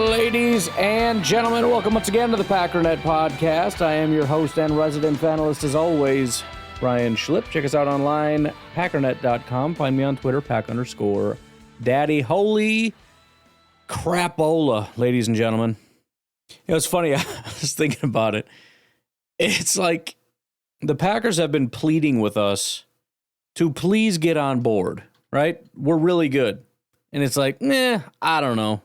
Ladies and gentlemen, welcome once again to the Packernet Podcast. I am your host and resident fanalist, as always, Ryan Schlip. Check us out online, packernet.com. Find me on Twitter, pack_daddy. Holy crapola, ladies and gentlemen. You know, it's funny, I was thinking about it. It's like the Packers have been pleading with us to please get on board, right? We're really good. And it's like, I don't know.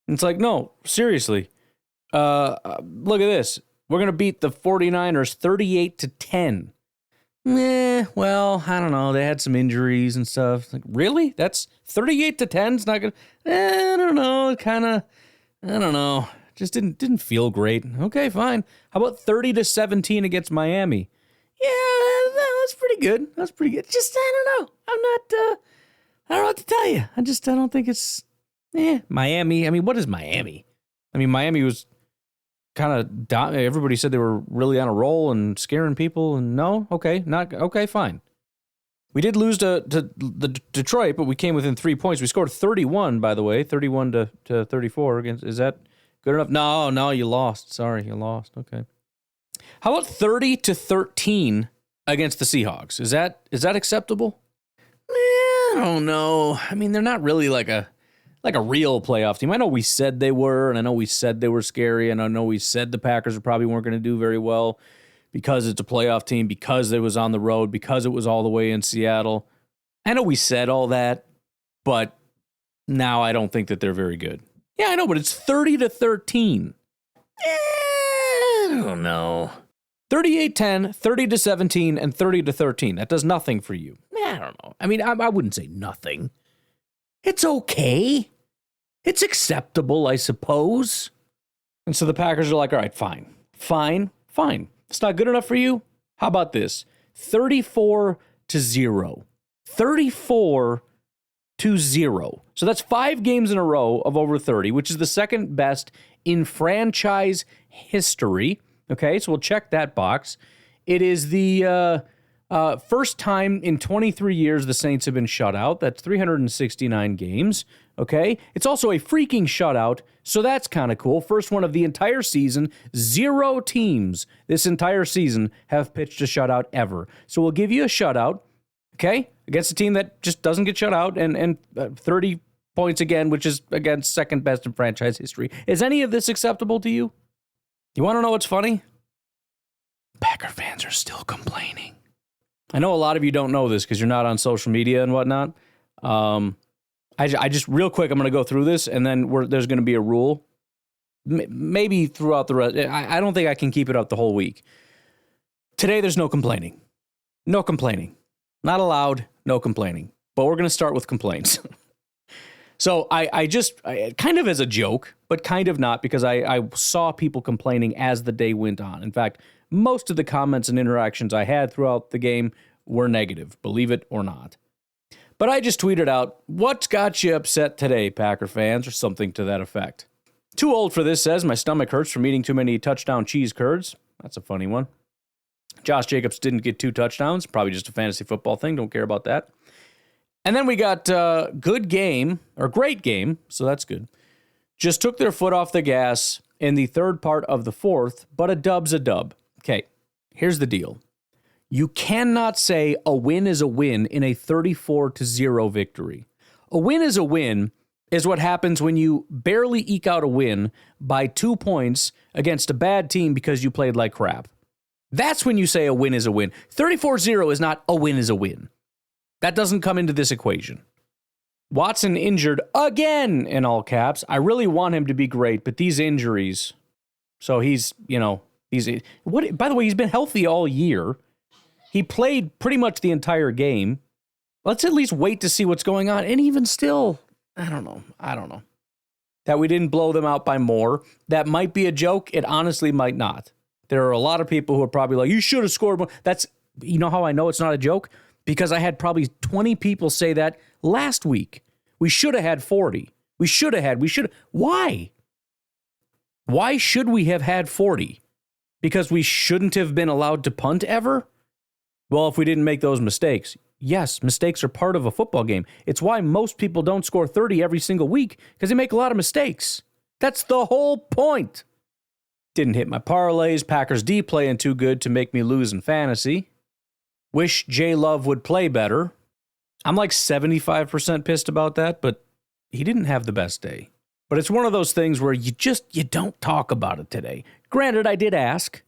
And it's like, no, seriously. Look at this. We're going to beat the 49ers 38-10. Well, I don't know. They had some injuries and stuff. Like, really? That's 38-10? It's not going to, I don't know. I don't know. Just didn't feel great. Okay, fine. How about 30-17 against Miami? Yeah, that's pretty good. That's pretty good. Just, I don't know. I don't know what to tell you. I don't think it's, Miami. I mean, what is Miami? I mean, Miami was kind of, everybody said they were really on a roll and scaring people, and no? Okay, fine. We did lose to the Detroit, but we came within 3 points. We scored 31, by the way, 31 to 34. Is that good enough? No, you lost. Sorry, you lost. Okay. How about 30-13 against the Seahawks? Is that acceptable? I don't know. I mean, they're not really like a real playoff team. I know we said they were, and I know we said they were scary, and I know we said the Packers probably weren't going to do very well because it's a playoff team, because it was on the road, because it was all the way in Seattle. I know we said all that, but now I don't think that they're very good. Yeah, I know, but it's 30-13. I don't know. 38-10, 30-17, and 30-13. That does nothing for you. I don't know. I mean, I wouldn't say nothing. It's okay. It's acceptable, I suppose. And so the Packers are like, all right, fine. It's not good enough for you? How about this? 34-0. 34-0. So that's 5 games in a row of over 30, which is the second best in franchise history. Okay, so we'll check that box. It is the first time in 23 years the Saints have been shut out. That's 369 games, okay? It's also a freaking shutout, so that's kind of cool. First one of the entire season. 0 teams this entire season have pitched a shutout ever. So we'll give you a shutout, okay, against a team that just doesn't get shut out, and 30 points again, which is, again, second best in franchise history. Is any of this acceptable to you? You want to know what's funny? Packer fans are still complaining. I know a lot of you don't know this because you're not on social media and whatnot. I just, real quick, I'm going to go through this, and then there's going to be a rule. Maybe throughout the rest. I don't think I can keep it up the whole week. Today, there's no complaining. No complaining. Not allowed, no complaining. But we're going to start with complaints. So I kind of as a joke, but kind of not, because I saw people complaining as the day went on. In fact, most of the comments and interactions I had throughout the game were negative, believe it or not. But I just tweeted out, "What's got you upset today, Packer fans?" or something to that effect. Too old for this says, "My stomach hurts from eating too many touchdown cheese curds." That's a funny one. Josh Jacobs didn't get 2 touchdowns. Probably just a fantasy football thing. Don't care about that. And then we got great game, so that's good. Just took their foot off the gas in the third part of the fourth, but a dub's a dub. Okay, here's the deal. You cannot say a win is a win in a 34-0 victory. A win is a win is what happens when you barely eke out a win by 2 points against a bad team because you played like crap. That's when you say a win is a win. 34-0 is not a win is a win. That doesn't come into this equation. Watson injured again, in all caps. I really want him to be great, but these injuries. So he's by the way, he's been healthy all year. He played pretty much the entire game. Let's at least wait to see what's going on. And even still, I don't know. That we didn't blow them out by more. That might be a joke. It honestly might not. There are a lot of people who are probably like, you should have scored more. You know how I know it's not a joke? Because I had probably 20 people say that last week. We should have had 40. Why? Why should we have had 40? Because we shouldn't have been allowed to punt ever? Well, if we didn't make those mistakes. Yes, mistakes are part of a football game. It's why most people don't score 30 every single week, because they make a lot of mistakes. That's the whole point. Didn't hit my parlays. Packers D playing too good to make me lose in fantasy. Wish J Love would play better. I'm like 75% pissed about that, but he didn't have the best day. But it's one of those things where you don't talk about it today. Granted, I did ask.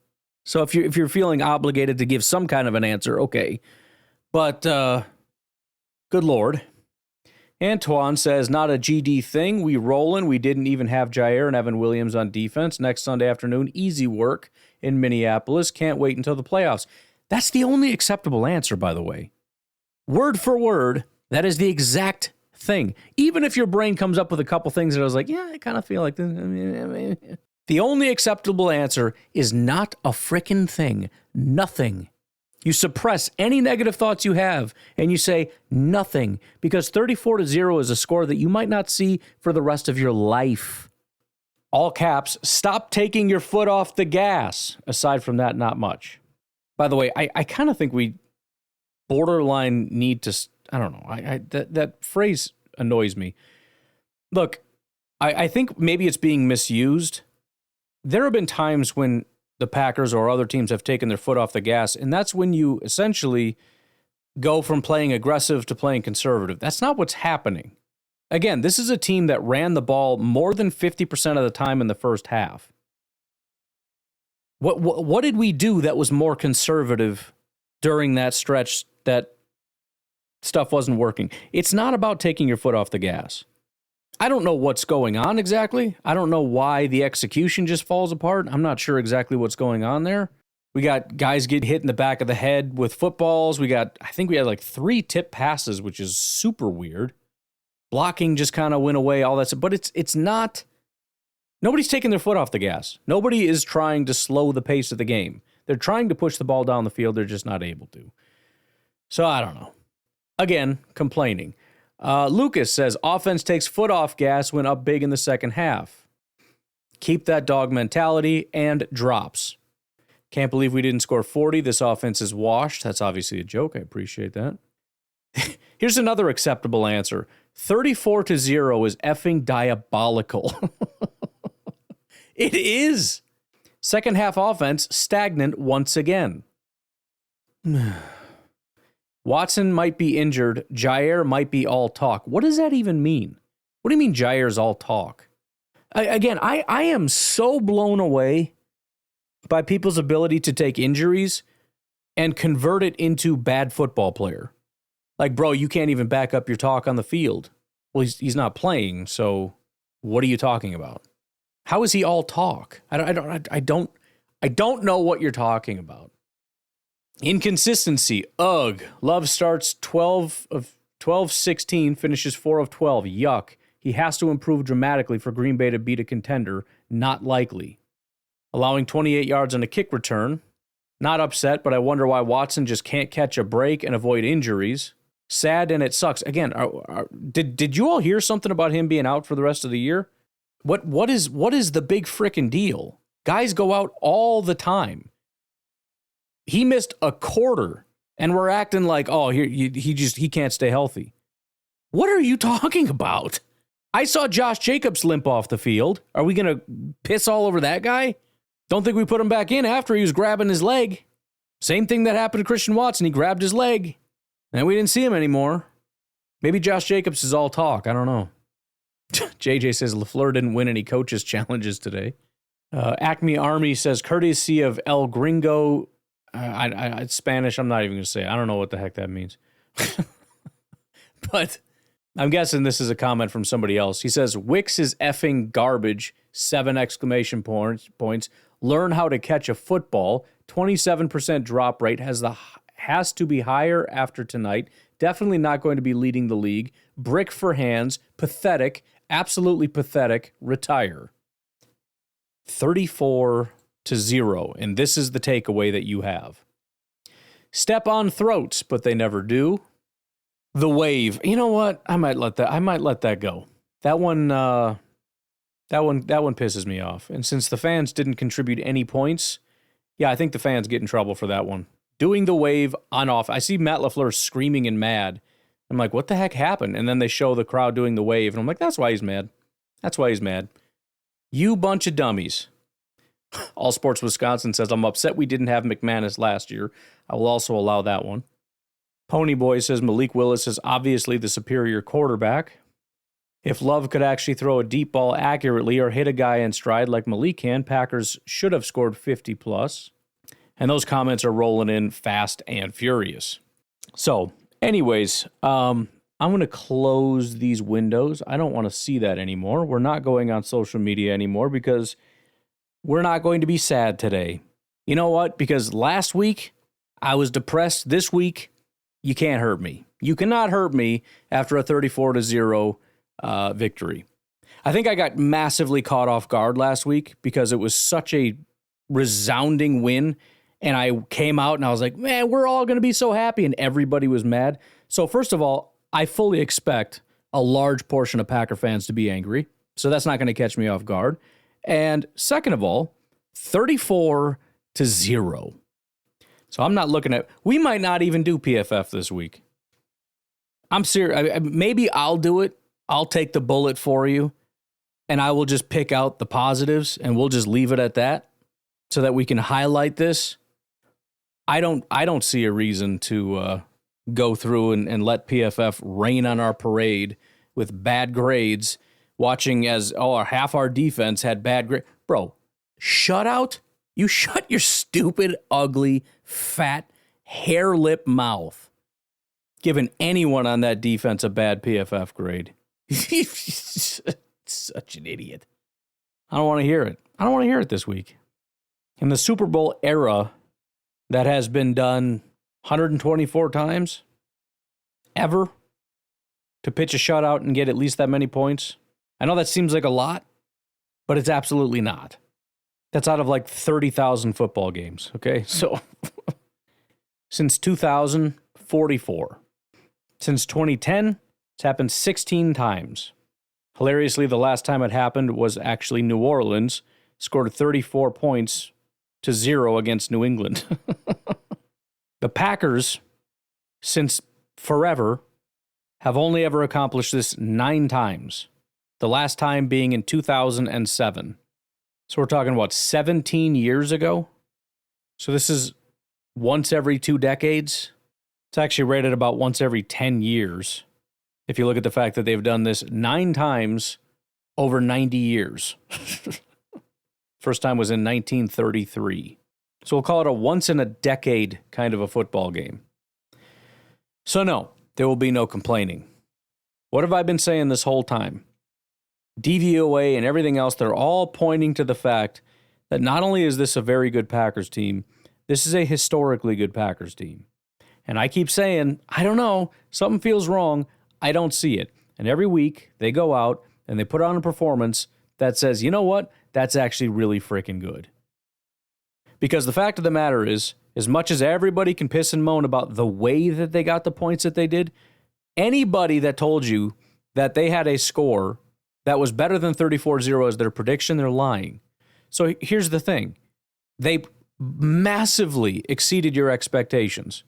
So if you're feeling obligated to give some kind of an answer, okay. But good Lord. Antoine says, not a GD thing. We rolling. We didn't even have Jair and Evan Williams on defense. Next Sunday afternoon, easy work in Minneapolis. Can't wait until the playoffs. That's the only acceptable answer, by the way. Word for word, that is the exact thing. Even if your brain comes up with a couple things that I was like, yeah, I kind of feel like this. The only acceptable answer is not a frickin' thing. Nothing. You suppress any negative thoughts you have, and you say nothing, because 34-0 is a score that you might not see for the rest of your life. All caps, stop taking your foot off the gas. Aside from that, not much. By the way, I kind of think we borderline need to, I don't know, that phrase annoys me. Look, I think maybe it's being misused. There have been times when the Packers or other teams have taken their foot off the gas, and that's when you essentially go from playing aggressive to playing conservative. That's not what's happening. Again, this is a team that ran the ball more than 50% of the time in the first half. What did we do that was more conservative during that stretch that stuff wasn't working? It's not about taking your foot off the gas. I don't know what's going on exactly. I don't know why the execution just falls apart. I'm not sure exactly what's going on there. We got guys get hit in the back of the head with footballs. I think we had like 3 tip passes, which is super weird. Blocking just kind of went away, all that stuff. But it's not, nobody's taking their foot off the gas. Nobody is trying to slow the pace of the game. They're trying to push the ball down the field. They're just not able to. So I don't know. Again, complaining. Lucas says, offense takes foot off gas when up big in the second half. Keep that dog mentality and drops. Can't believe we didn't score 40. This offense is washed. That's obviously a joke. I appreciate that. Here's another acceptable answer. 34-0 is effing diabolical. It is. Second half offense stagnant once again. Watson might be injured. Jair might be all talk. What does that even mean? What do you mean Jair's all talk? I am so blown away by people's ability to take injuries and convert it into bad football player. Like, bro, you can't even back up your talk on the field. Well, he's not playing, so what are you talking about? How is he all talk? I don't know what you're talking about. Inconsistency. Ugh. Love starts 12-16, finishes 4 of 12. Yuck. He has to improve dramatically for Green Bay to beat a contender. Not likely. Allowing 28 yards on a kick return. Not upset, but I wonder why Watson just can't catch a break and avoid injuries. Sad, and it sucks. Again, did you all hear something about him being out for the rest of the year? What is the big frickin' deal? Guys go out all the time. He missed a quarter, and we're acting like, oh, he can't stay healthy. What are you talking about? I saw Josh Jacobs limp off the field. Are we going to piss all over that guy? Don't think we put him back in after he was grabbing his leg. Same thing that happened to Christian Watson. He grabbed his leg, and we didn't see him anymore. Maybe Josh Jacobs is all talk. I don't know. JJ says LaFleur didn't win any coaches' challenges today. Acme Army says, courtesy of El Gringo. It's Spanish. I'm not even going to say it. I don't know what the heck that means. But I'm guessing this is a comment from somebody else. He says, Wicks is effing garbage. 7 exclamation points. Learn how to catch a football. 27% drop rate has to be higher after tonight. Definitely not going to be leading the league. Brick for hands. Pathetic. Absolutely pathetic. Retire. 34-0, and this is the takeaway that you have. Step on throats, but they never do. The wave. You know what? I might let that go. That one pisses me off. And since the fans didn't contribute any points, yeah, I think the fans get in trouble for that one. doing the wave on off. I see Matt LaFleur screaming and mad. I'm like, what the heck happened? And then they show the crowd doing the wave. And I'm like, that's why he's mad. That's why he's mad. You bunch of dummies. All Sports Wisconsin says, I'm upset we didn't have McManus last year. I will also allow that one. Ponyboy says, Malik Willis is obviously the superior quarterback. If Love could actually throw a deep ball accurately or hit a guy in stride like Malik can, Packers should have scored 50 plus. And those comments are rolling in fast and furious. So, anyways, I'm going to close these windows. I don't want to see that anymore. We're not going on social media anymore because we're not going to be sad today. You know what? Because last week I was depressed. This week, you can't hurt me. You cannot hurt me after a 34-0 victory. I think I got massively caught off guard last week because it was such a resounding win. And I came out and I was like, man, we're all going to be so happy. And everybody was mad. So first of all, I fully expect a large portion of Packer fans to be angry. So that's not going to catch me off guard. And second of all, 34-0. So I'm not looking at, we might not even do PFF this week. I'm serious. Maybe I'll do it. I'll take the bullet for you and I will just pick out the positives and we'll just leave it at that so that we can highlight this. I don't see a reason to go through and let PFF rain on our parade with bad grades, watching as half our defense had bad grades. Bro, shutout? You shut your stupid, ugly, fat, hair lip mouth. Giving anyone on that defense a bad PFF grade. Such an idiot. I don't want to hear it. I don't want to hear it this week. In the Super Bowl era, that has been done 124 times ever to pitch a shutout and get at least that many points. I know that seems like a lot, but it's absolutely not. That's out of like 30,000 football games, okay? So since 2000, 44. Since 2010, it's happened 16 times. Hilariously, the last time it happened was actually New Orleans scored 34 points to 0 against New England. The Packers, since forever, have only ever accomplished this 9 times. The last time being in 2007. So we're talking about 17 years ago. So this is once every 2 decades. It's actually rated about once every 10 years. If you look at the fact that they've done this 9 times over 90 years. First time was in 1933. So we'll call it a once-in-a-decade kind of a football game. So no, there will be no complaining. What have I been saying this whole time? DVOA and everything else, they're all pointing to the fact that not only is this a very good Packers team, this is a historically good Packers team. And I keep saying, I don't know, something feels wrong. I don't see it. And every week they go out and they put on a performance that says, you know what? That's actually really freaking good. Because the fact of the matter is, as much as everybody can piss and moan about the way that they got the points that they did, anybody that told you that they had a score that was better than 34-0 as their prediction, they're lying. So here's the thing. They massively exceeded your expectations.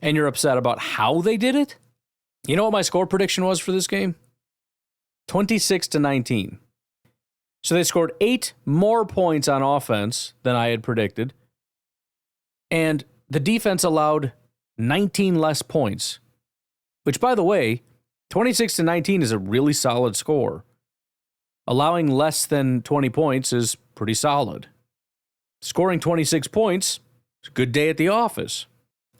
And you're upset about how they did it? You know what my score prediction was for this game? 26-19. So they scored 8 more points on offense than I had predicted. And the defense allowed 19 less points. Which, by the way, 26-19 is a really solid score. Allowing less than 20 points is pretty solid. Scoring 26 points is a good day at the office.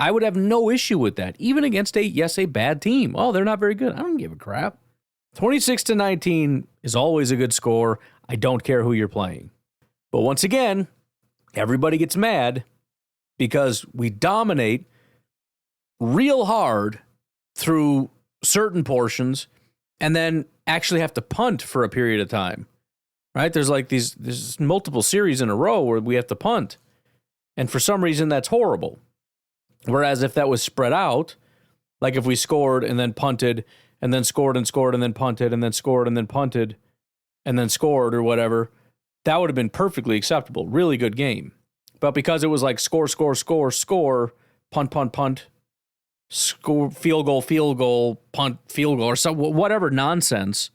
I would have no issue with that, even against a bad team. Oh, they're not very good. I don't give a crap. 26-19 is always a good score. I don't care who you're playing. But once again, everybody gets mad because we dominate real hard through certain portions and then actually have to punt for a period of time. Right? There's multiple series in a row where we have to punt. And for some reason, that's horrible. Whereas if that was spread out, like if we scored and then punted and then scored and scored and then punted and then scored and then punted and then scored or whatever, that would have been perfectly acceptable. Really good game. But because it was like score, punt, punt, punt, score, field goal, punt, field goal, or some whatever nonsense,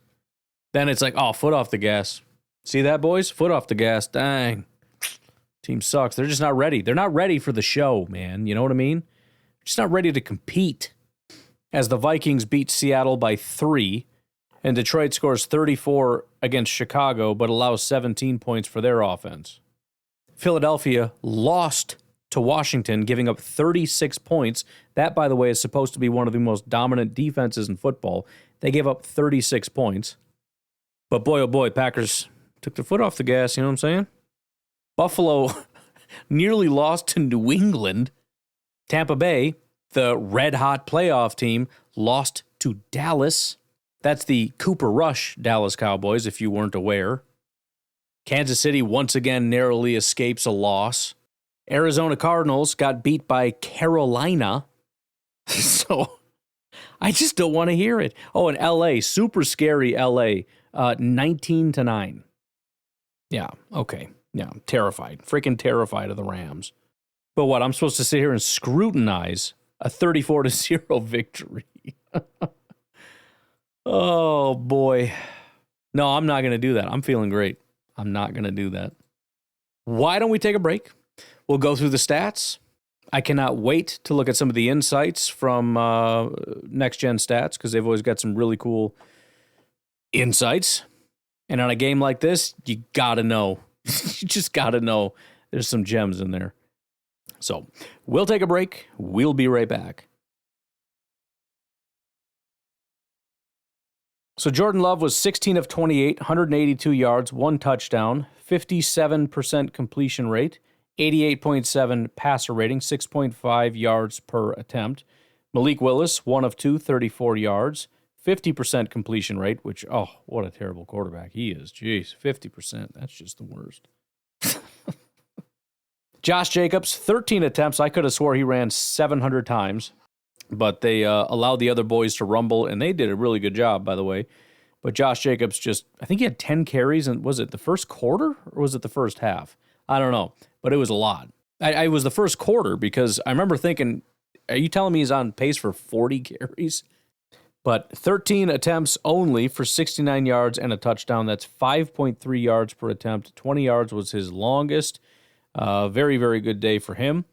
then it's like, oh, foot off the gas. See that, boys? Foot off the gas. Dang. Team sucks. They're just not ready. They're not ready for the show, man. You know what I mean? Just not ready to compete. As the Vikings beat Seattle by 3, and Detroit scores 34 against Chicago, but allows 17 points for their offense. Philadelphia lost to Washington, giving up 36 points. That, by the way, is supposed to be one of the most dominant defenses in football. They gave up 36 points. But boy, oh boy, Packers took their foot off the gas, you know what I'm saying? Buffalo nearly lost to New England. Tampa Bay, the red-hot playoff team, lost to Dallas. That's the Cooper Rush Dallas Cowboys, if you weren't aware. Kansas City once again narrowly escapes a loss. Arizona Cardinals got beat by Carolina. So I just don't want to hear it. Oh, and LA, super scary LA, 19-9. Yeah, okay. Yeah, I'm terrified. Freaking terrified of the Rams. But what, I'm supposed to sit here and scrutinize a 34-0 victory? Oh, boy. No, I'm not going to do that. I'm feeling great. I'm not going to do that. Why don't we take a break? We'll go through the stats. I cannot wait to look at some of the insights from Next Gen Stats because they've always got some really cool insights. And on a game like this, you got to know. You just got to know there's some gems in there. So we'll take a break. We'll be right back. So Jordan Love was 16 of 28, 182 yards, 1 touchdown, 57% completion rate, 88.7 passer rating, 6.5 yards per attempt. Malik Willis, 1 of 2, 34 yards, 50% completion rate, which, oh, what a terrible quarterback he is. Jeez, 50%. That's just the worst. Josh Jacobs, 13 attempts. I could have swore he ran 700 times. But they allowed the other boys to rumble, and they did a really good job, by the way. But Josh Jacobs I think he had 10 carries, and was it the first quarter, or was it the first half? I don't know, but it was a lot. It was the first quarter, because I remember thinking, are you telling me he's on pace for 40 carries? But 13 attempts only for 69 yards and a touchdown. That's 5.3 yards per attempt. 20 yards was his longest. Very, very good day for him.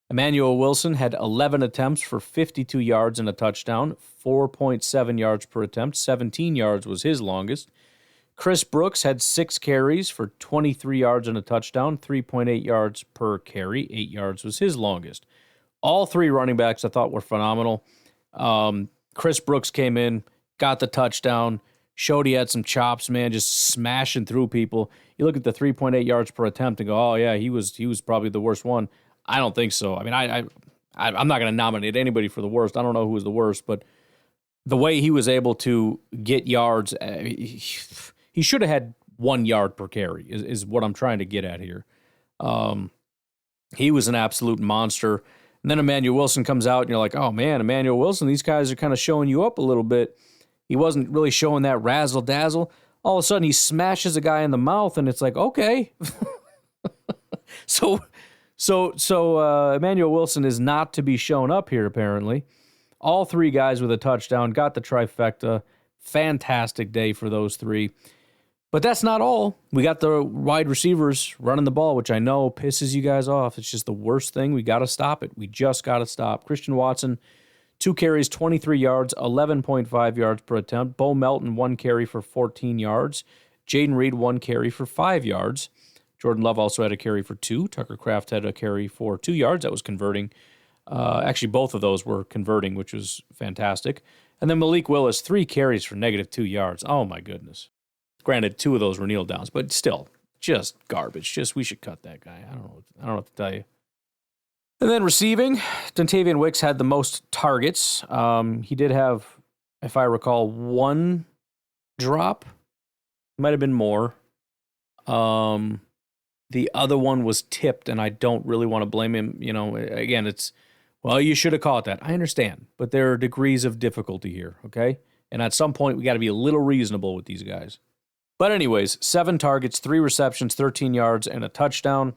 Emmanuel Wilson had 11 attempts for 52 yards and a touchdown, 4.7 yards per attempt. 17 yards was his longest. Chris Brooks had 6 carries for 23 yards and a touchdown, 3.8 yards per carry. 8 yards was his longest. All 3 running backs I thought were phenomenal. Chris Brooks came in, got the touchdown, showed he had some chops, man, just smashing through people. You look at the 3.8 yards per attempt and go, oh, yeah, he was probably the worst one. I don't think so. I mean, I'm not going to nominate anybody for the worst. I don't know who was the worst, but the way he was able to get yards, he should have had 1 yard per carry is what I'm trying to get at here. He was an absolute monster. And then Emmanuel Wilson comes out, and you're like, oh, man, Emmanuel Wilson, these guys are kind of showing you up a little bit. He wasn't really showing that razzle-dazzle. All of a sudden, he smashes a guy in the mouth, and it's like, okay. So Emmanuel Wilson is not to be shown up here, apparently. All 3 guys with a touchdown, got the trifecta. Fantastic day for those 3. But that's not all. We got the wide receivers running the ball, which I know pisses you guys off. It's just the worst thing. We got to stop it. We just got to stop. Christian Watson, 2 carries, 23 yards, 11.5 yards per attempt. Bo Melton, 1 carry for 14 yards. Jaden Reed, 1 carry for 5 yards. Jordan Love also had a carry for 2. Tucker Kraft had a carry for 2 yards. That was converting. Actually, both of those were converting, which was fantastic. And then Malik Willis, 3 carries for -2 yards. Oh, my goodness. Granted, 2 of those were kneel downs, but still, just garbage. We should cut that guy. I don't know what to tell you. And then receiving, Dontavian Wicks had the most targets. He did have, if I recall, 1 drop. Might have been more. The other one was tipped, and I don't really want to blame him. You know, again, you should have caught that. I understand, but there are degrees of difficulty here, okay? And at some point, we got to be a little reasonable with these guys. But anyways, 7 targets, 3 receptions, 13 yards, and a touchdown.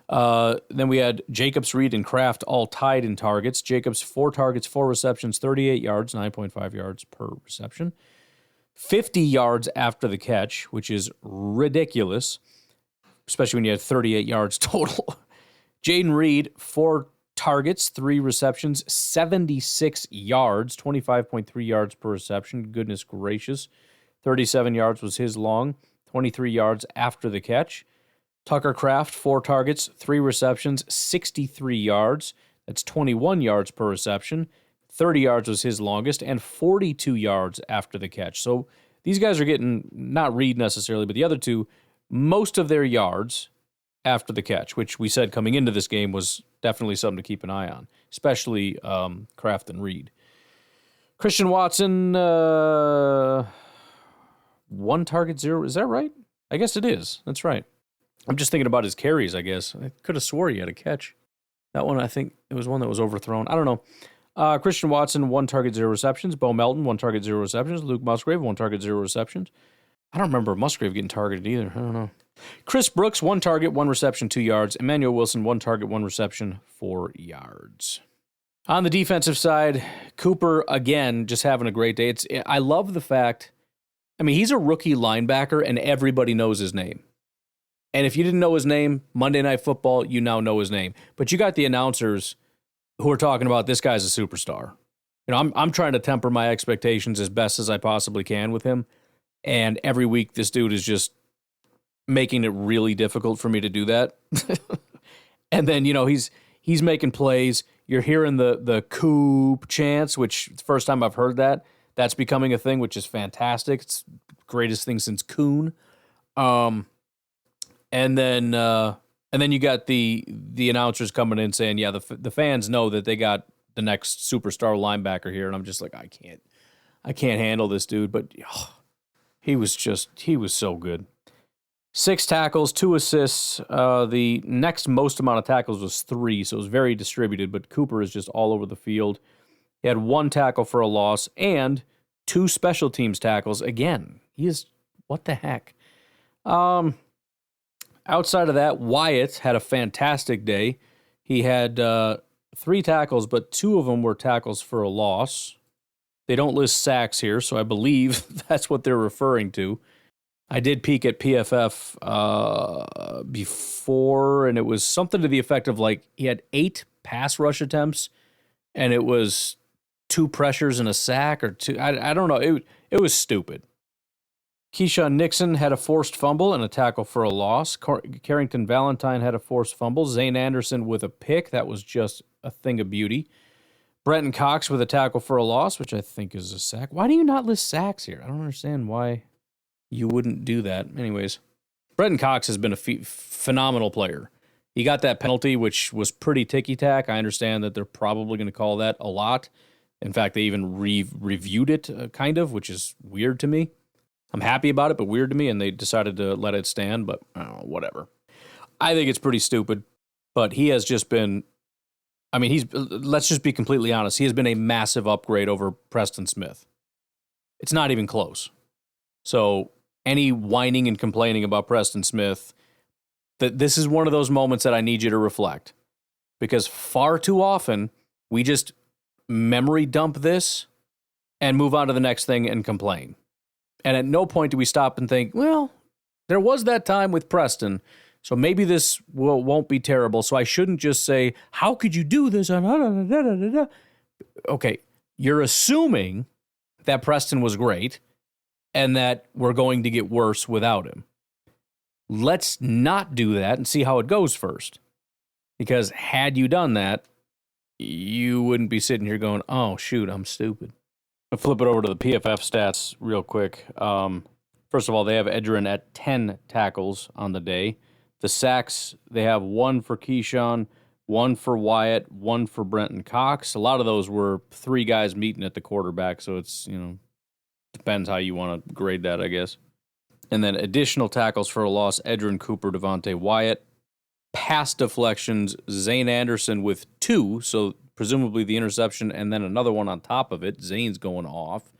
Then we had Jacobs, Reed, and Kraft all tied in targets. Jacobs, 4 targets, 4 receptions, 38 yards, 9.5 yards per reception. 50 yards after the catch, which is ridiculous, especially when you had 38 yards total. Jaden Reed, 4 targets, 3 receptions, 76 yards, 25.3 yards per reception. Goodness gracious. 37 yards was his long, 23 yards after the catch. Tucker Kraft, 4 targets, 3 receptions, 63 yards. That's 21 yards per reception. 30 yards was his longest, and 42 yards after the catch. So these guys are getting, not Reed necessarily, but the other two, most of their yards after the catch, which we said coming into this game was definitely something to keep an eye on, especially Kraft and Reed. Christian Watson, 1 target, 0. Is that right? I guess it is. That's right. I'm just thinking about his carries, I guess. I could have swore he had a catch. That one, I think it was one that was overthrown. I don't know. Christian Watson, 1 target, 0 receptions. Bo Melton, 1 target, 0 receptions. Luke Musgrave, 1 target, 0 receptions. I don't remember Musgrave getting targeted either. I don't know. Chris Brooks, 1 target, 1 reception, 2 yards. Emmanuel Wilson, 1 target, 1 reception, 4 yards. On the defensive side, Cooper, again, just having a great day. I love the fact, he's a rookie linebacker, and everybody knows his name. And if you didn't know his name, Monday Night Football, you now know his name. But you got the announcers who are talking about this guy's a superstar. I'm trying to temper my expectations as best as I possibly can with him. And every week, this dude is just making it really difficult for me to do that. And then, he's making plays. You're hearing the Coop chants, which the first time I've heard that. That's becoming a thing, which is fantastic. It's the greatest thing since Coon. And then you got the announcers coming in saying, yeah, the fans know that they got the next superstar linebacker here. And I'm just like, I can't handle this dude. But he was so good. 6 tackles, 2 assists. The next most amount of tackles was 3, so it was very distributed, but Cooper is just all over the field. He had 1 tackle for a loss and 2 special teams tackles. Again, what the heck? Outside of that, Wyatt had a fantastic day. He had 3 tackles, but 2 of them were tackles for a loss. They don't list sacks here, so I believe that's what they're referring to. I did peek at PFF before, and it was something to the effect of he had 8 pass rush attempts, and it was 2 pressures and a sack, or 2. I don't know. It was stupid. Keyshawn Nixon had a forced fumble and a tackle for a loss. Carrington Valentine had a forced fumble. Zane Anderson with a pick. That was just a thing of beauty. Brenton Cox with a tackle for a loss, which I think is a sack. Why do you not list sacks here? I don't understand why you wouldn't do that. Anyways, Brenton Cox has been a phenomenal player. He got that penalty, which was pretty ticky-tack. I understand that they're probably going to call that a lot. In fact, they even reviewed it, kind of, which is weird to me. I'm happy about it, but weird to me, and they decided to let it stand, but whatever. I think it's pretty stupid, but he has just been, let's just be completely honest, he has been a massive upgrade over Preston Smith. It's not even close. So any whining and complaining about Preston Smith, this is one of those moments that I need you to reflect, because far too often we just memory dump this and move on to the next thing and complain. And at no point do we stop and think, well, there was that time with Preston, so maybe this won't be terrible. So I shouldn't just say, how could you do this? Okay, you're assuming that Preston was great and that we're going to get worse without him. Let's not do that and see how it goes first. Because had you done that, you wouldn't be sitting here going, oh, shoot, I'm stupid. I'll flip it over to the PFF stats real quick. First of all, they have Edgerrin at 10 tackles on the day. The sacks, they have 1 for Keyshawn, 1 for Wyatt, 1 for Brenton Cox. A lot of those were 3 guys meeting at the quarterback, so it's, depends how you want to grade that, I guess. And then additional tackles for a loss, Edgerrin, Cooper, Devontae Wyatt. Pass deflections, Zane Anderson with 2, so presumably the interception and then another one on top of it. Zane's going off.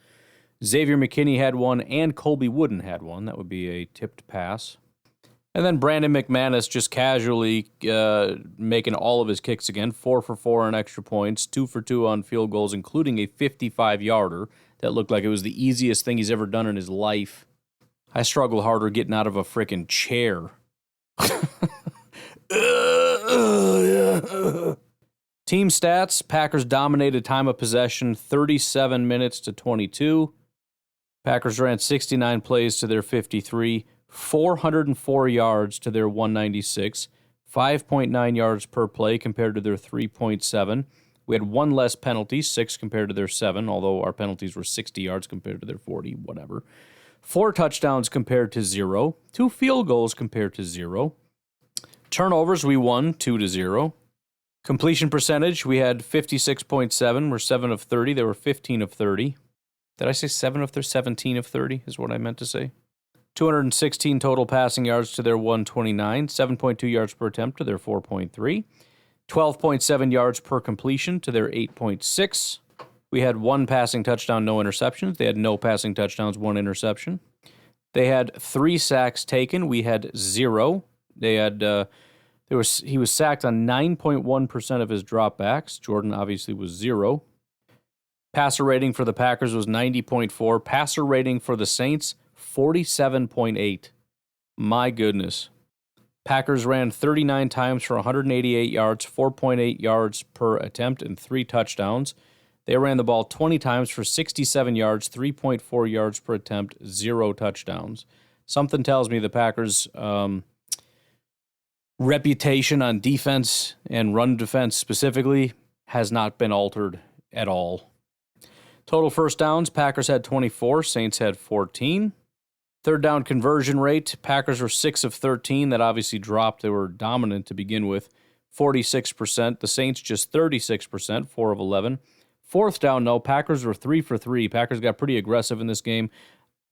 Xavier McKinney had 1 and Colby Wooden had 1. That would be a tipped pass. And then Brandon McManus just casually making all of his kicks again. 4 for 4 on extra points, 2 for 2 on field goals, including a 55-yarder that looked like it was the easiest thing he's ever done in his life. I struggle harder getting out of a freaking chair. Team stats, Packers dominated time of possession 37 minutes to 22. Packers ran 69 plays to their 53. 404 yards to their 196, 5.9 yards per play compared to their 3.7. We had one less penalty, 6 compared to their 7, although our penalties were 60 yards compared to their 40, whatever. 4 touchdowns compared to 0, 2 field goals compared to 0. Turnovers, we won 2-0. Completion percentage, we had 56.7, we're 7 of 30, they were 15 of 30. Did I say 7 of their 17 of 30 is what I meant to say? 216 total passing yards to their 129, 7.2 yards per attempt to their 4.3, 12.7 yards per completion to their 8.6. We had 1 passing touchdown, no interceptions. They had no passing touchdowns, 1 interception. They had 3 sacks taken. We had 0. They had he was sacked on 9.1% of his dropbacks. Jordan obviously was 0. Passer rating for the Packers was 90.4. Passer rating for the Saints 47.8. My goodness. Packers ran 39 times for 188 yards, 4.8 yards per attempt, and 3 touchdowns. They ran the ball 20 times for 67 yards, 3.4 yards per attempt, 0 touchdowns. Something tells me the Packers' reputation on defense and run defense specifically has not been altered at all. Total first downs, Packers had 24, Saints had 14. Third down conversion rate, Packers were 6 of 13. That obviously dropped. They were dominant to begin with, 46%. The Saints just 36%, 4 of 11. Fourth down, no, Packers were 3 for 3. Packers got pretty aggressive in this game.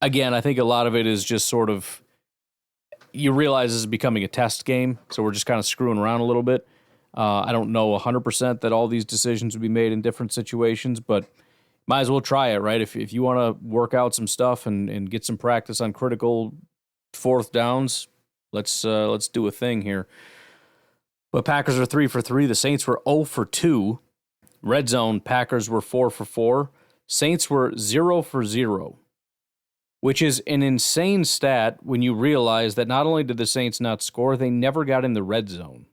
Again, I think a lot of it is just sort of, you realize this is becoming a test game, so we're just kind of screwing around a little bit. I don't know 100% that all these decisions would be made in different situations, but might as well try it, right? If you want to work out some stuff and get some practice on critical fourth downs, let's do a thing here. But Packers are 3 for 3. The Saints were 0 for 2. Red zone, Packers were 4 for 4. Saints were 0 for 0, which is an insane stat when you realize that not only did the Saints not score, they never got in the red zone.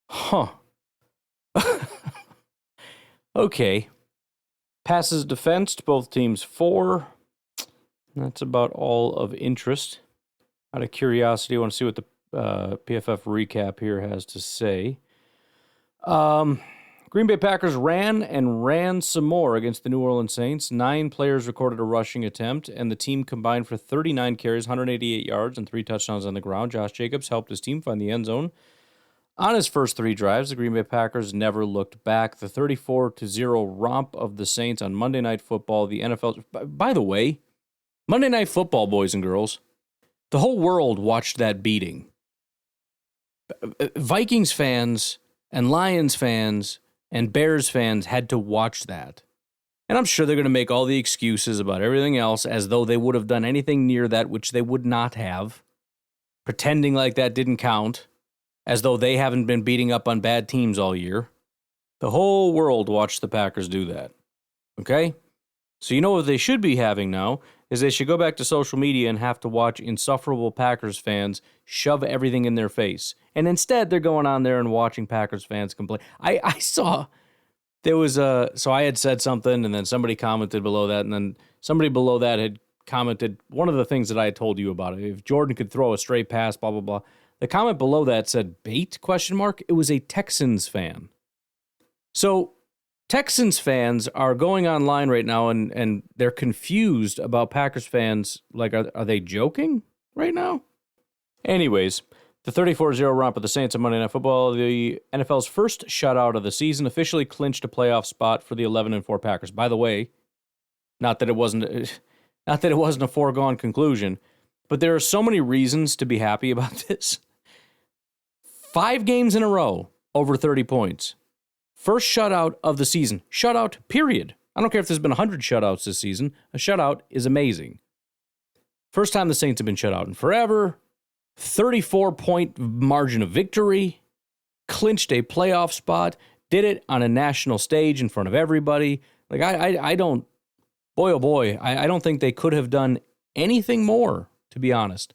Huh. Okay. Passes defensed, both teams 4. That's about all of interest. Out of curiosity, I want to see what the PFF recap here has to say. Green Bay Packers ran some more against the New Orleans Saints. 9 players recorded a rushing attempt, and the team combined for 39 carries, 188 yards, and 3 touchdowns on the ground. Josh Jacobs helped his team find the end zone. On his first 3 drives, the Green Bay Packers never looked back. The 34-0 romp of the Saints on Monday Night Football, the NFL... By the way, Monday Night Football, boys and girls, the whole world watched that beating. Vikings fans and Lions fans and Bears fans had to watch that. And I'm sure they're going to make all the excuses about everything else as though they would have done anything near that, which they would not have, pretending like that didn't count, as though they haven't been beating up on bad teams all year. The whole world watched the Packers do that. Okay? So you know what they should be having now is they should go back to social media and have to watch insufferable Packers fans shove everything in their face. And instead, they're going on there and watching Packers fans complain. I saw there was so I had said something, and then somebody commented below that, and then somebody below that had commented one of the things that I had told you about it. If Jordan could throw a straight pass, blah, blah, blah. The comment below that said, bait, ? It was a Texans fan. So Texans fans are going online right now, and they're confused about Packers fans. Like, are they joking right now? Anyways, the 34-0 romp of the Saints on Monday Night Football, the NFL's first shutout of the season, officially clinched a playoff spot for the 11-4 Packers. By the way, not that it wasn't a foregone conclusion, but there are so many reasons to be happy about this. 5 games in a row over 30 points. First shutout of the season. Shutout, period. I don't care if there's been 100 shutouts this season. A shutout is amazing. First time the Saints have been shut out in forever. 34-point margin of victory, clinched a playoff spot, did it on a national stage in front of everybody. Like, I don't, boy, oh boy, I don't think they could have done anything more, to be honest.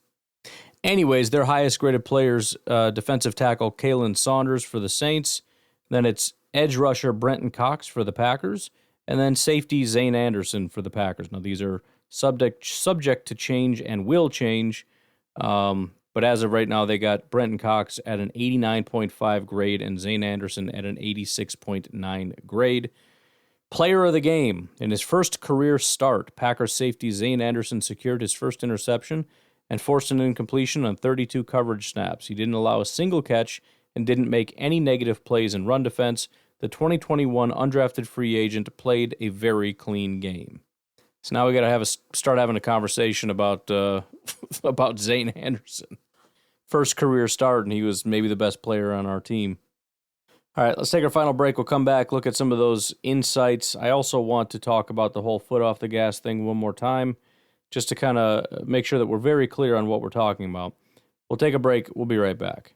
Anyways, their highest graded players, defensive tackle Kalen Saunders for the Saints. Then it's edge rusher Brenton Cox for the Packers. And then safety Zane Anderson for the Packers. Now, these are subject to change and will change. But as of right now, they got Brenton Cox at an 89.5 grade and Zane Anderson at an 86.9 grade. Player of the game. In his first career start, Packers safety Zane Anderson secured his first interception and forced an incompletion on 32 coverage snaps. He didn't allow a single catch and didn't make any negative plays in run defense. The 2021 undrafted free agent played a very clean game. So now we got to start having a conversation about about Zane Anderson. First career start, and he was maybe the best player on our team. All right, let's take our final break. We'll come back, look at some of those insights. I also want to talk about the whole foot off the gas thing one more time, just to kind of make sure that we're very clear on what we're talking about. We'll take a break. We'll be right back.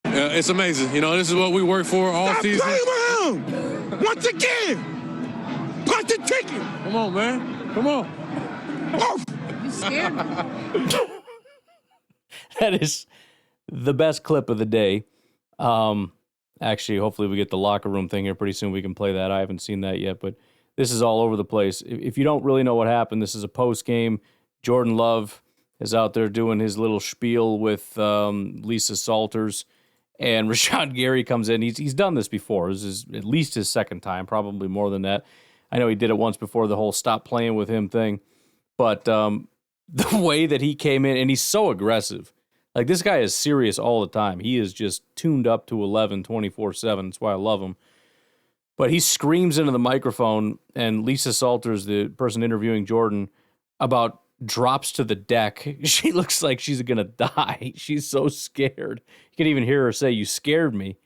It's amazing. You know, this is what we work for all season. Stop playing with him! Once again! Punch the ticket! Come on, man. Come on. Oh. You scared me. That is the best clip of the day. Actually, hopefully we get the locker room thing here pretty soon. We can play that. I haven't seen that yet, but this is all over the place. If you don't really know what happened, this is a post game. Jordan Love is out there doing his little spiel with Lisa Salters, and Rashawn Gary comes in. He's done this before. This is at least his second time, probably more than that. I know he did it once before, the whole stop playing with him thing. But the way that he came in, and he's so aggressive. Like, this guy is serious all the time. He is just tuned up to 11, 24/7. That's why I love him. But he screams into the microphone, and Lisa Salters, the person interviewing Jordan, about drops to the deck. She looks like she's going to die. She's so scared. You can even hear her say, "You scared me."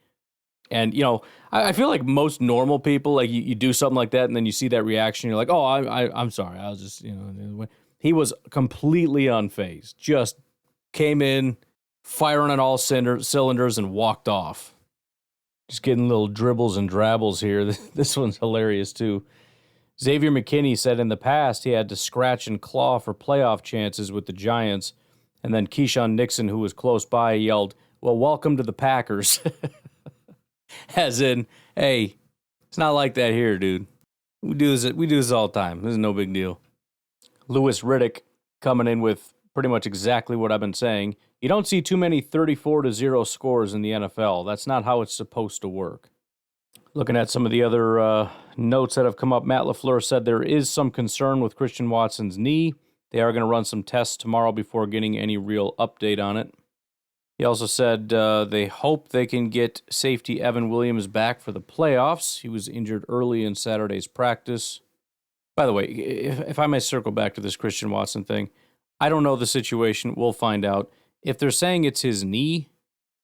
And, you know, I feel like most normal people, like, you do something like that, and then you see that reaction, you're like, oh, I'm sorry. I was just, you know. He was completely unfazed. Just came in, firing on all cylinders, and walked off. Just getting little dribbles and drabbles here. This one's hilarious, too. Xavier McKinney said in the past he had to scratch and claw for playoff chances with the Giants. And then Keyshawn Nixon, who was close by, yelled, "Well, welcome to the Packers." As in, hey, it's not like that here, dude. We do this all the time. This is no big deal. Louis Riddick coming in with pretty much exactly what I've been saying. You don't see too many 34-0 scores in the NFL. That's not how it's supposed to work. Looking at some of the other notes that have come up, Matt LaFleur said there is some concern with Christian Watson's knee. They are going to run some tests tomorrow before getting any real update on it. He also said they hope they can get safety Evan Williams back for the playoffs. He was injured early in Saturday's practice. By the way, if I may circle back to this Christian Watson thing, I don't know the situation. We'll find out. If they're saying it's his knee,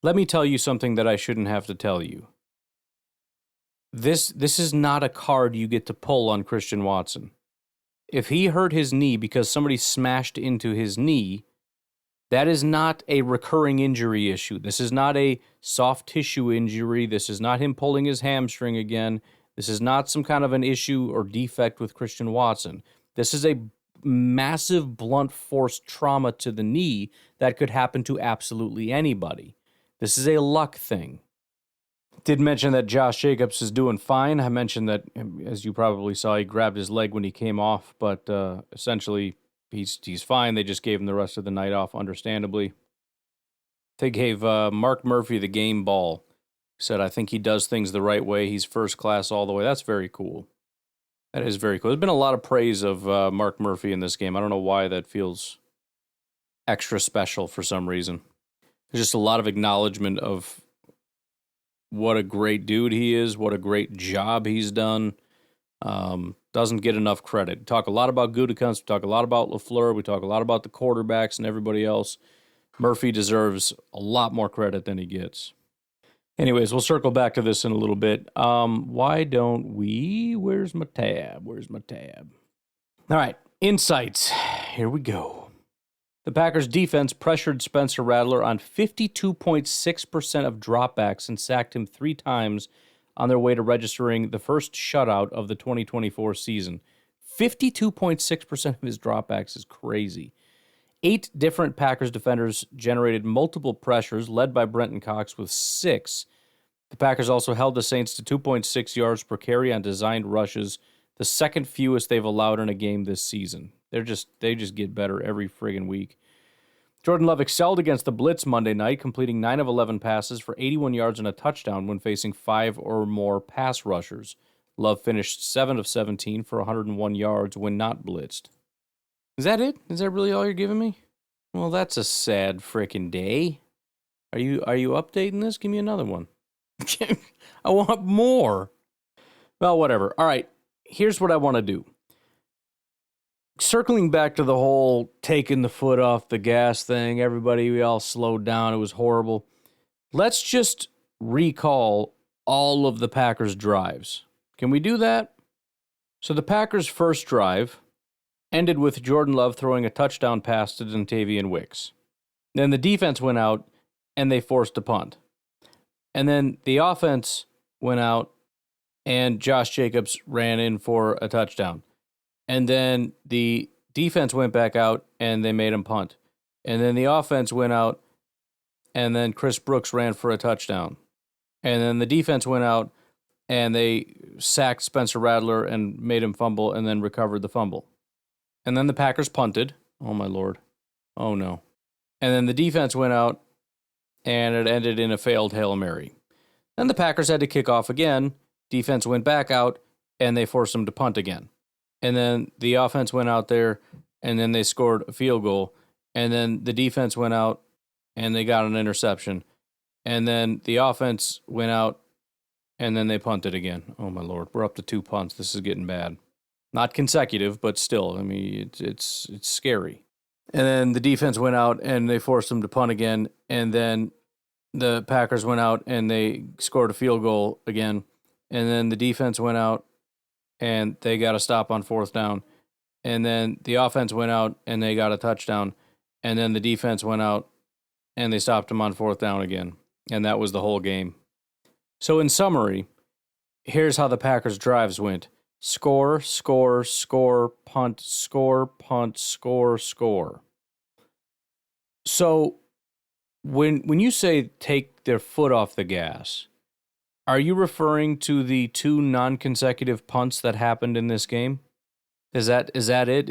let me tell you something that I shouldn't have to tell you. This is not a card you get to pull on Christian Watson. If he hurt his knee because somebody smashed into his knee, that is not a recurring injury issue. This is not a soft tissue injury. This is not him pulling his hamstring again. This is not some kind of an issue or defect with Christian Watson. This is a massive blunt force trauma to the knee that could happen to absolutely anybody. This is a luck thing. Did mention that Josh Jacobs is doing fine. I mentioned that, as you probably saw, he grabbed his leg when he came off, but essentially he's fine. They just gave him the rest of the night off, understandably. They gave Mark Murphy the game ball. Said, I think he does things the right way. He's first class all the way. That's very cool. That is very cool. There's been a lot of praise of Mark Murphy in this game. I don't know why that feels extra special for some reason. There's just a lot of acknowledgement of what a great dude he is, what a great job he's done. Doesn't get enough credit. We talk a lot about Gutekunst. We talk a lot about LaFleur. We talk a lot about the quarterbacks and everybody else. Murphy deserves a lot more credit than he gets. Anyways, we'll circle back to this in a little bit. Why don't we... Where's my tab? All right. Insights. Here we go. The Packers defense pressured Spencer Rattler on 52.6% of dropbacks and sacked him 3 times on their way to registering the first shutout of the 2024 season. 52.6% of his dropbacks is crazy. 8 different Packers defenders generated multiple pressures, led by Brenton Cox with 6. The Packers also held the Saints to 2.6 yards per carry on designed rushes, the second fewest they've allowed in a game this season. They just get better every friggin' week. Jordan Love excelled against the blitz Monday night, completing 9 of 11 passes for 81 yards and a touchdown when facing 5 or more pass rushers. Love finished 7 of 17 for 101 yards when not blitzed. Is that it? Is that really all you're giving me? Well, that's a sad frickin' day. Are you updating this? Give me another one. I want more. Well, whatever. All right, here's what I want to do. Circling back to the whole taking the foot off the gas thing, everybody, we all slowed down. It was horrible. Let's just recall all of the Packers' drives. Can we do that? So the Packers' first drive ended with Jordan Love throwing a touchdown pass to Dontavian Wicks. Then the defense went out and they forced a punt. And then the offense went out and Josh Jacobs ran in for a touchdown. And then the defense went back out and they made him punt. And then the offense went out and then Chris Brooks ran for a touchdown. And then the defense went out and they sacked Spencer Rattler and made him fumble and then recovered the fumble. And then the Packers punted. Oh, my Lord. Oh, no. And then the defense went out and it ended in a failed Hail Mary. Then the Packers had to kick off again. Defense went back out and they forced them to punt again. And then the offense went out there, and then they scored a field goal. And then the defense went out, and they got an interception. And then the offense went out, and then they punted again. Oh, my Lord. We're up to 2 punts. This is getting bad. Not consecutive, but still, I mean, it's scary. And then the defense went out, and they forced them to punt again. And then the Packers went out, and they scored a field goal again. And then the defense went out, and they got a stop on 4th down. And then the offense went out, and they got a touchdown. And then the defense went out, and they stopped them on 4th down again. And that was the whole game. So in summary, here's how the Packers' drives went. Score, score, score, punt, score, punt, score, score. So when you say take their foot off the gas, are you referring to the 2 non-consecutive punts that happened in this game? Is that it?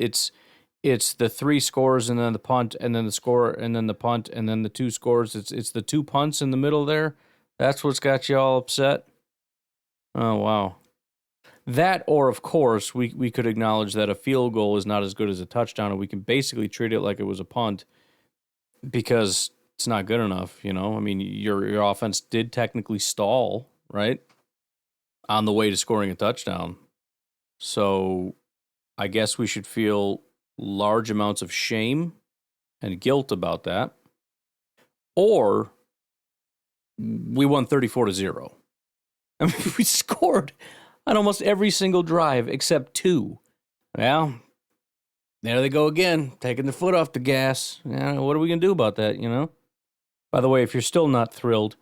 It's the 3 scores and then the punt and then the score and then the punt and then the 2 scores. It's the 2 punts in the middle there. That's what's got you all upset. Oh wow. That, or of course we could acknowledge that a field goal is not as good as a touchdown, and we can basically treat it like it was a punt because it's not good enough. You know, I mean, your offense did technically stall, right, on the way to scoring a touchdown. So I guess we should feel large amounts of shame and guilt about that. Or we won 34-0. I mean, we scored on almost every single drive except 2. Well, there they go again, taking their foot off the gas. Yeah, what are we going to do about that, you know? By the way, if you're still not thrilled,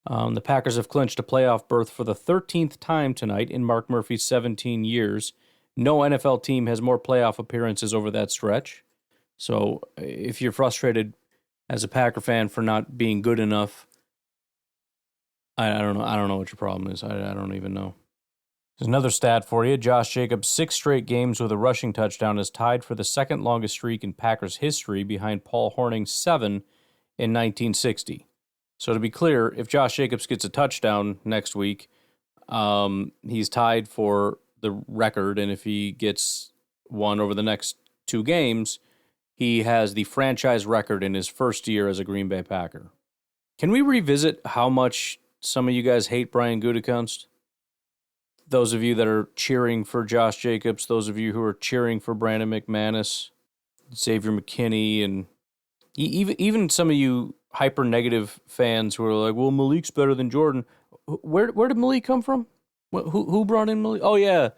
the Packers have clinched a playoff berth for the 13th time tonight in Mark Murphy's 17 years. No NFL team has more playoff appearances over that stretch. So if you're frustrated as a Packer fan for not being good enough, I don't know. I don't know what your problem is. I don't even know. There's another stat for you. Josh Jacobs' 6 straight games with a rushing touchdown is tied for the second longest streak in Packers history behind Paul Hornung's 7 in 1960. So to be clear, if Josh Jacobs gets a touchdown next week, he's tied for the record, and if he gets one over the next 2 games, he has the franchise record in his first year as a Green Bay Packer. Can we revisit how much some of you guys hate Brian Gutekunst? Those of you that are cheering for Josh Jacobs, those of you who are cheering for Brandon McManus, Xavier McKinney, and even some of you hyper-negative fans who are like, well, Malik's better than Jordan. Where did Malik come from? Who brought in Malik? Oh, yeah,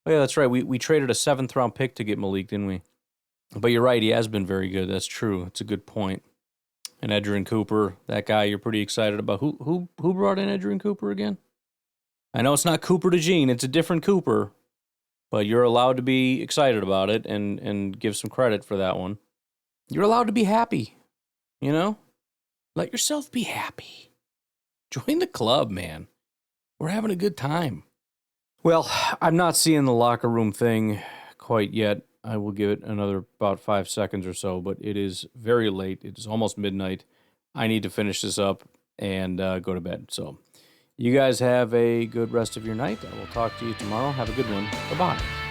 that's right. We traded a 7th-round pick to get Malik, didn't we? But you're right, he has been very good. That's true. It's a good point. And Edgerrin Cooper, that guy you're pretty excited about. Who brought in Edgerrin Cooper again? I know it's not Cooper DeJean, it's a different Cooper, but you're allowed to be excited about it and give some credit for that one. You're allowed to be happy, you know? Let yourself be happy. Join the club, man. We're having a good time. Well, I'm not seeing the locker room thing quite yet. I will give it another about 5 seconds or so, but it is very late. It is almost midnight. I need to finish this up and go to bed. So you guys have a good rest of your night. I will talk to you tomorrow. Have a good one. Bye-bye.